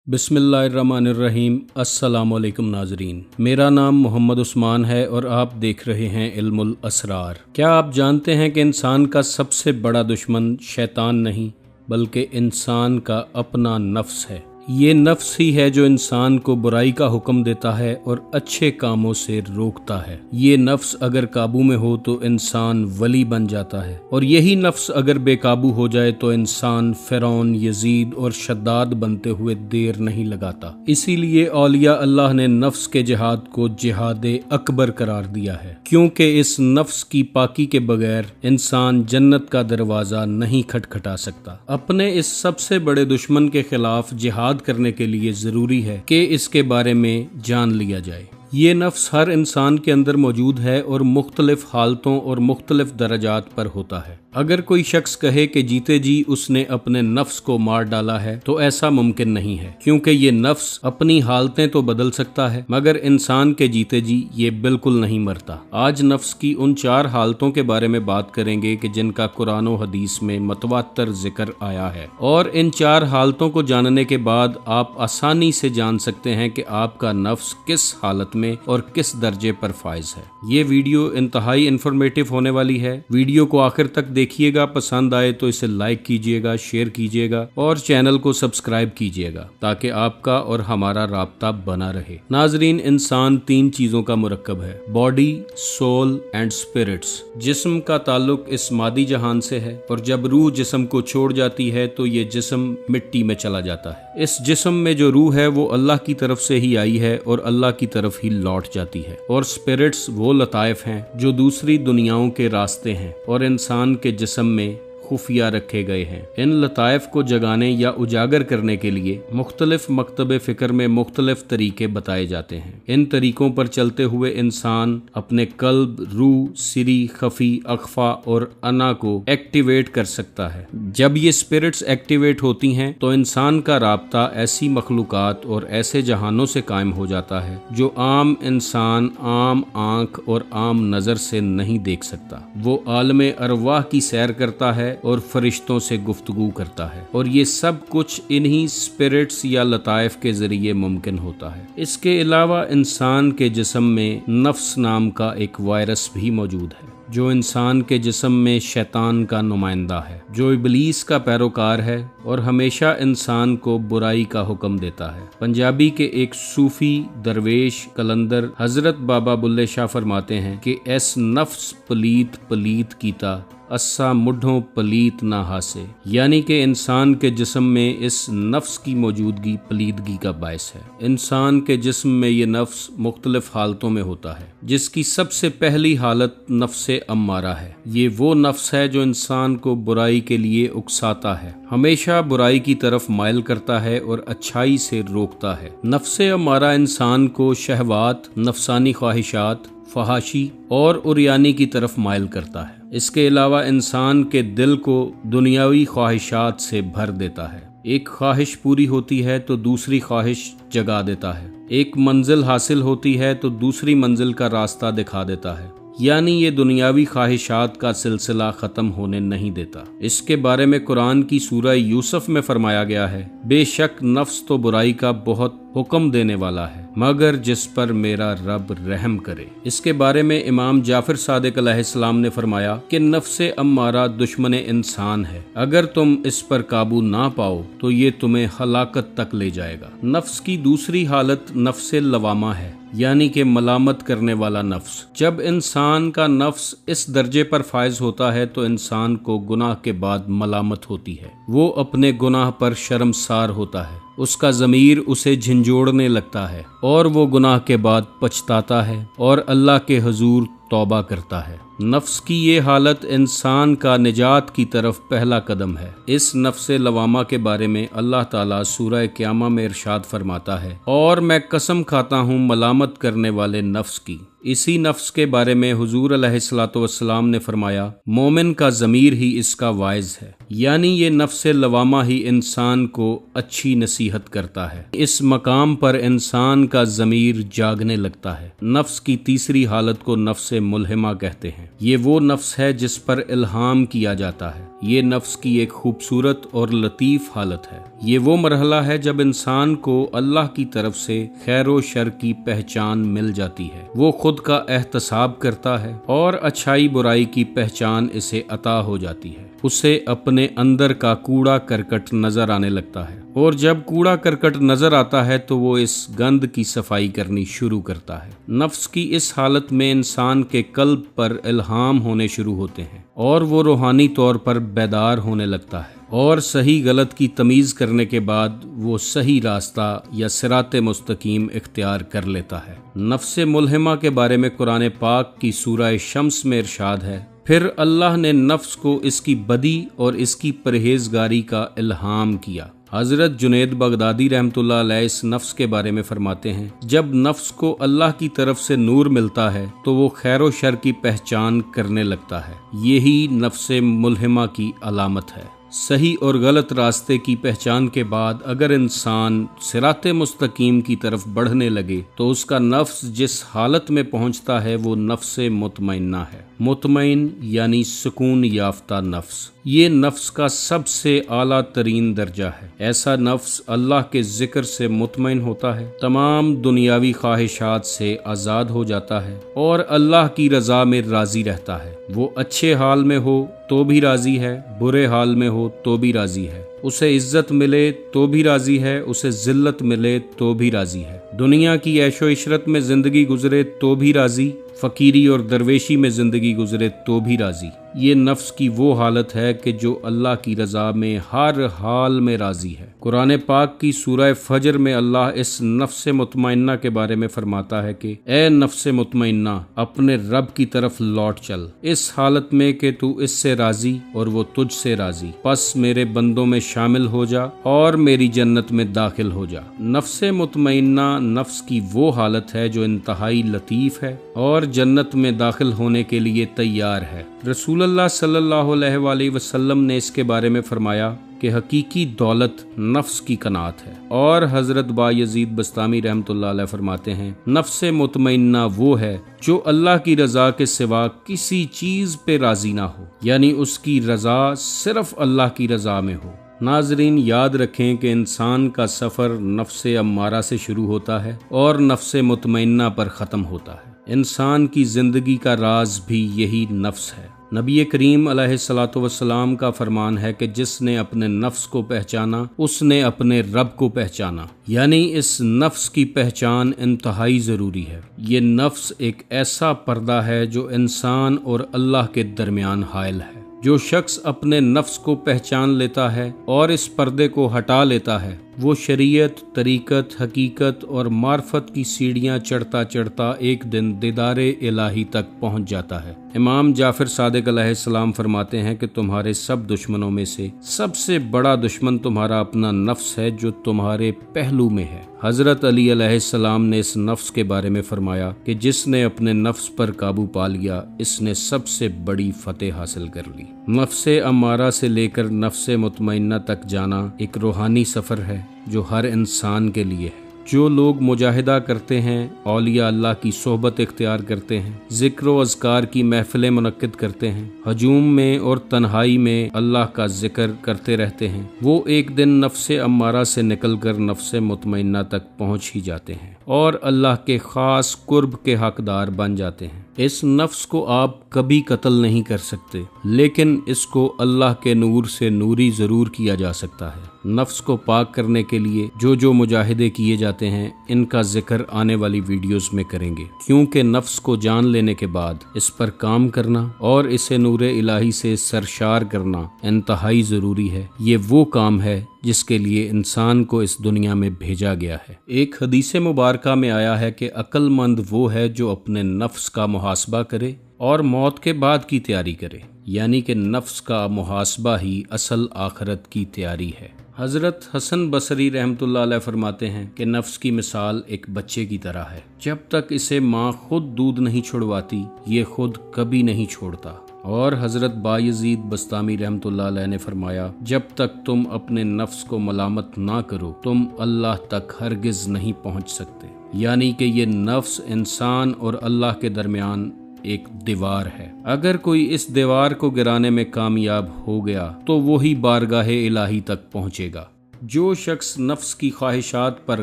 बिस्मिल्लाहिर्रहमानिर्रहीम। अस्सलामुअलैकुम नाजरीन, मेरा नाम मोहम्मद उस्मान है और आप देख रहे हैं इल्मुल असरार। क्या आप जानते हैं कि इंसान का सबसे बड़ा दुश्मन शैतान नहीं बल्कि इंसान का अपना नफ्स है। ये नफ्स ही है जो इंसान को बुराई का हुक्म देता है और अच्छे कामों से रोकता है। ये नफ्स अगर काबू में हो तो इंसान वली बन जाता है और यही नफ्स अगर बेकाबू हो जाए तो इंसान फिरौन, यजीद और शद्दाद बनते हुए देर नहीं लगाता। इसीलिए औलिया अल्लाह ने नफ्स के जिहाद को जिहाद अकबर करार दिया है, क्योंकि इस नफ्स की पाकी के बगैर इंसान जन्नत का दरवाजा नहीं खटखटा सकता। अपने इस सबसे बड़े दुश्मन के खिलाफ जिहाद करने के लिए जरूरी है कि इसके बारे में जान लिया जाए। ये नफ्स हर इंसान के अंदर मौजूद है और मुख्तलिफ हालतों और मुख्तलिफ दर्जात पर होता है। अगर कोई शख्स कहे कि जीते जी उसने अपने नफ्स को मार डाला है तो ऐसा मुमकिन नहीं है, क्योंकि ये नफ्स अपनी हालतें तो बदल सकता है मगर इंसान के जीते जी ये बिल्कुल नहीं मरता। आज नफ्स की उन 4 हालतों के बारे में बात करेंगे कि जिनका कुरान और हदीस में मुतवातर जिक्र आया है, और इन 4 हालतों को जानने के बाद आप आसानी से जान सकते हैं कि आपका नफ्स किस हालत में और किस दर्जे पर फाइज है। ये वीडियो इंतहाई इंफॉर्मेटिव होने वाली है। वीडियो को आखिर तक देखिएगा, पसंद आए तो इसे लाइक कीजिएगा, शेयर कीजिएगा और चैनल को सब्सक्राइब कीजिएगा ताकि आपका और हमारा राब्ता बना रहे। नाजरीन, इंसान 3 चीजों का मुरक्कब है, बॉडी, सोल एंड स्पिरिट्स। जिस्म का ताल्लुक इस मादी जहान से है और जब रूह जिस्म को छोड़ जाती है तो ये जिस्म मिट्टी में चला जाता है। इस जिस्म में जो रूह है वो अल्लाह की तरफ से ही आई है और अल्लाह की तरफ ही लौट जाती है, और स्पिरिट्स वो लताइफ हैं जो दूसरी दुनियाओं के रास्ते हैं और इंसान के जिस्म में खुफिया रखे गए हैं। इन लताइफ को जगाने या उजागर करने के लिए मुख्तलिफ मकतब फिक्र में मुख्तलिफ तरीके बताए जाते हैं। इन तरीकों पर चलते हुए इंसान अपने कल्ब, रूह, सिरी, खफी, अख्फा और अना को एक्टिवेट कर सकता है। जब ये स्पिरिट्स एक्टिवेट होती हैं तो इंसान का राब्ता ऐसी मखलूकात और ऐसे जहानों से कायम हो जाता है जो आम इंसान आम आंख और आम नजर से नहीं देख सकता। वो आलमे अरवाह की सैर करता है और फरिश्तों से गुफ्तगू करता है, और ये सब कुछ इन्हीं स्पिरिट्स या लताइफ के जरिए मुमकिन होता है। इसके अलावा इंसान के जिस्म में नफ्स नाम का एक वायरस भी मौजूद है जो इंसान के जिस्म में शैतान का नुमाइंदा है, जो इब्लीस का पैरोकार है और हमेशा इंसान को बुराई का हुक्म देता है। पंजाबी के एक सूफी दरवेश कलंदर हजरत बाबा बुल्ले शाह फरमाते हैं कि ऐस नफ्स पलीत पलीत कीता अस्सा मुढ़ों पलीत ना हासे, यानी कि इंसान के जिस्म में इस नफ्स की मौजूदगी पलीदगी का बायस है। इंसान के जिस्म में ये नफ्स मुख्तलिफ हालतों में होता है, जिसकी सबसे पहली हालत नफ्से अम्मारा है। ये वो नफ्स है जो इंसान को बुराई के लिए उकसाता है, हमेशा बुराई की तरफ माइल करता है और अच्छाई से रोकता है। नफ्से अम्मारा इंसान को शहवात, नफसानी ख्वाहिशात, फहाशी और उरियानी की तरफ माइल करता है। इसके अलावा इंसान के दिल को दुनियावी ख्वाहिशात से भर देता है। एक ख्वाहिश पूरी होती है तो दूसरी ख्वाहिश जगा देता है। एक मंजिल हासिल होती है तो दूसरी मंजिल का रास्ता दिखा देता है, यानी ये दुनियावी ख्वाहिशात का सिलसिला खत्म होने नहीं देता। इसके बारे में कुरान की सूरह यूसुफ में फरमाया गया है, बेशक नफ्स तो बुराई का बहुत हुक्म देने वाला है मगर जिस पर मेरा रब रहम करे। इसके बारे में इमाम जाफर सादिक अलैहिस्सलाम ने फरमाया कि नफ्से अम्मारा दुश्मन इंसान है, अगर तुम इस पर काबू ना पाओ तो ये तुम्हें हलाकत तक ले जाएगा। नफ्स की दूसरी हालत नफ्से लवामा है, यानी कि मलामत करने वाला नफ्स। जब इंसान का नफ्स इस दर्जे पर फायज होता है तो इंसान को गुनाह के बाद मलामत होती है। वो अपने गुनाह पर शर्मसार होता है, उसका ज़मीर उसे झंझोड़ने लगता है और वो गुनाह के बाद पछताता है और अल्लाह के हुजूर तौबा करता है। नफ्स की ये हालत इंसान का निजात की तरफ पहला कदम है। इस नफ्से लवामा के बारे में अल्लाह ताला सूरह क़यामा में इरशाद फरमाता है, और मैं कसम खाता हूँ मलामत करने वाले नफ्स की। इसी नफ्स के बारे में हुजूर अलैहिस्सलातु वस्सलाम ने फरमाया, मोमिन का ज़मीर ही इसका वाइज है, यानी ये नफ्से लवामा ही इंसान को अच्छी नसीहत करता है। इस मकाम पर इंसान का ज़मीर जागने लगता है। नफ्स की तीसरी हालत को नफ्से मुल्हिमा कहते हैं। ये वो नफ्स है जिस पर इल्हाम किया जाता है। ये नफ्स की एक खूबसूरत और लतीफ़ हालत है। ये वो मरहला है जब इंसान को अल्लाह की तरफ से खैर व शर की पहचान मिल जाती है। वो खुद का एहतसाब करता है और अच्छाई बुराई की पहचान इसे अता हो जाती है। उसे अपने अंदर का कूड़ा करकट नजर आने लगता है और जब कूड़ा करकट नजर आता है तो वो इस गंद की सफाई करनी शुरू करता है। नफ्स की इस हालत में इंसान के कल्ब पर इल्हाम होने शुरू होते हैं और वो रूहानी तौर पर बेदार होने लगता है और सही गलत की तमीज़ करने के बाद वो सही रास्ता या सिराते मुस्तकीम इख्तियार कर लेता है। नफ्से मुल्हिमा के बारे में कुरान पाक की सूरह शम्स में इरशाद है, फिर अल्लाह ने नफ्स को इसकी बदी और इसकी परहेजगारी का इल्हाम किया। हजरत जुनैद बगदादी रहमतुल्लाह अलैह इस नफ्स के बारे में फरमाते हैं, जब नफ्स को अल्लाह की तरफ से नूर मिलता है तो वो खैर व शर की पहचान करने लगता है। यही नफ्से मुल्हिमा की अलामत है। सही और गलत रास्ते की पहचान के बाद अगर इंसान सिराते मुस्तकीम की तरफ बढ़ने लगे तो उसका नफ्स जिस हालत में पहुंचता है वो नफ्से मुतमइन्ना है। मुतमइन यानी सुकून याफ्ता नफ्स। ये नफ्स का सबसे आला तरीन दर्जा है। ऐसा नफ्स अल्लाह के जिक्र से मुतमइन होता है, तमाम दुनियावी ख्वाहिशात से आज़ाद हो जाता है और अल्लाह की रज़ा में राज़ी रहता है। वो अच्छे हाल में हो तो भी राज़ी है, बुरे हाल में हो तो भी राज़ी है। उसे इज्जत मिले तो भी राज़ी है, उसे जिल्लत मिले तो भी राज़ी है। दुनिया की ऐशो इशरत में ज़िंदगी गुजरे तो भी राज़ी, फ़कीरी और दरवेशी में ज़िंदगी गुजरे तो भी राज़ी। ये नफ्स की वो हालत है कि जो अल्लाह की रज़ा में हर हाल में राज़ी है। कुरान पाक की सूरह फजर में अल्लाह इस नफ्से मुतमइन्ना के बारे में फरमाता है कि ए नफ्से मुतमइन्ना, अपने रब की तरफ लौट चल, इस हालत में कि तू इससे राज़ी और वो तुझसे राज़ी। बस मेरे बंदों में शामिल हो जा और मेरी जन्नत में दाखिल हो जा। नफ्से मुतमइन्ना नफ्स की वो हालत है जो इंतहाई लतीफ़ है और जन्नत में दाखिल होने के लिए तैयार है। रसूलुल्लाह सल्लल्लाहु अलैहि वसल्लम ने इसके बारे में फरमाया कि हकीकी दौलत नफ्स की कनात है। और हजरत बायजीद बस्तामी रहमतुल्लाह अलैह फरमाते हैं, नफ्से मुतमइन्ना वो है जो अल्लाह की रज़ा के सिवा किसी चीज़ पे राज़ी ना हो, यानी उसकी रज़ा सिर्फ अल्लाह की रज़ा में हो। नाजरीन, याद रखें कि इंसान का सफ़र नफ्से अम्मारा से शुरू होता है और नफ्से मुतमइन्ना पर ख़त्म होता है। इंसान की ज़िंदगी का राज भी यही नफ्स है। नबी करीम अलैहिस्सलातु वस्सलाम का फरमान है कि जिसने अपने नफ्स को पहचाना उसने अपने रब को पहचाना, यानी इस नफ्स की पहचान इंतहाई ज़रूरी है। ये नफ्स एक ऐसा पर्दा है जो इंसान और अल्लाह के दरमियान हायल है। जो शख्स अपने नफ्स को पहचान लेता है और इस पर्दे को हटा लेता है वो शरीयत, तरीकत, हकीकत और मार्फत की सीढ़ियाँ चढ़ता चढ़ता एक दिन दीदारे इलाही तक पहुँच जाता है। इमाम जाफर सादिक अलैहिस्सलाम फरमाते हैं कि तुम्हारे सब दुश्मनों में से सबसे बड़ा दुश्मन तुम्हारा अपना नफ्स है जो तुम्हारे पहलू में है। हजरत अली अलैहिस्सलाम ने इस नफ्स के बारे में फरमाया कि जिसने अपने नफ्स पर काबू पा लिया इसने सबसे बड़ी फतेह हासिल कर ली। नफ्से अम्मारा से लेकर नफ्से मुतमइन्ना तक जाना एक रूहानी सफ़र है जो हर इंसान के लिए है। जो लोग मुजाहिदा करते हैं, औलिया अल्लाह की सोहबत इख्तियार करते हैं, ज़िक्र व अज़कार की महफ़िलें मुनक्किद करते हैं, हजूम में और तन्हाई में अल्लाह का जिक्र करते रहते हैं, वो एक दिन नफ्से अम्मारा से निकलकर नफ्से मुतमइन्ना तक पहुँच ही जाते हैं और अल्लाह के ख़ास कुर्ब के हकदार बन जाते हैं। इस नफ्स को आप कभी कत्ल नहीं कर सकते, लेकिन इसको अल्लाह के नूर से नूरी ज़रूर किया जा सकता है। नफ्स को पाक करने के लिए जो जो मुजाहिदे किए जाते हैं इनका जिक्र आने वाली वीडियोस में करेंगे, क्योंकि नफ्स को जान लेने के बाद इस पर काम करना और इसे नूरे इलाही से सरशार करना इंतहाई ज़रूरी है। ये वो काम है जिसके लिए इंसान को इस दुनिया में भेजा गया है। एक हदीस मुबारका में आया है कि अक्लमंद वो है जो अपने नफ्स का मुहासबा करे और मौत के बाद की तैयारी करे, यानी कि नफ्स का मुहासबा ही असल आखिरत की तैयारी है। हज़रत हसन बसरी रहमतुल्लाह अलैह फरमाते हैं कि नफ्स की मिसाल एक बच्चे की तरह है। जब तक इसे माँ खुद दूध नहीं छुड़वाती ये खुद कभी नहीं छोड़ता। और हजरत बायजीद बस्तामी रहमतुल्लाह अलैह ने फरमाया, जब तक तुम अपने नफ्स को मलामत ना करो तुम अल्लाह तक हरगिज नहीं पहुंच सकते। यानी कि ये नफ्स इंसान और अल्लाह के दरमियान एक दीवार है। अगर कोई इस दीवार को गिराने में कामयाब हो गया तो वही बारगाहे इलाही तक पहुंचेगा। जो शख्स नफ्स की ख्वाहिशात पर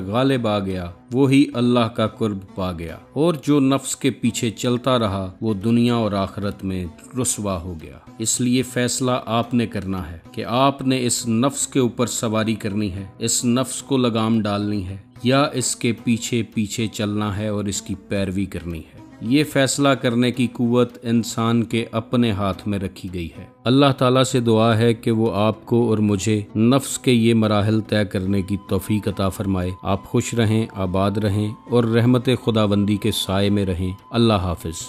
गालिब आ गया वो ही अल्लाह का कुर्ब पा गया, और जो नफ्स के पीछे चलता रहा वो दुनिया और आखिरत में रुसवा हो गया। इसलिए फैसला आपने करना है कि आपने इस नफ्स के ऊपर सवारी करनी है, इस नफ्स को लगाम डालनी है, या इसके पीछे पीछे चलना है और इसकी पैरवी करनी है। ये फैसला करने की कुव्वत इंसान के अपने हाथ में रखी गई है। अल्लाह ताला से दुआ है कि वो आपको और मुझे नफ्स के ये मराहल तय करने की तौफीक अता फरमाए। आप खुश रहें, आबाद रहें और रहमत खुदाबंदी के साए में रहें। अल्लाह हाफिज।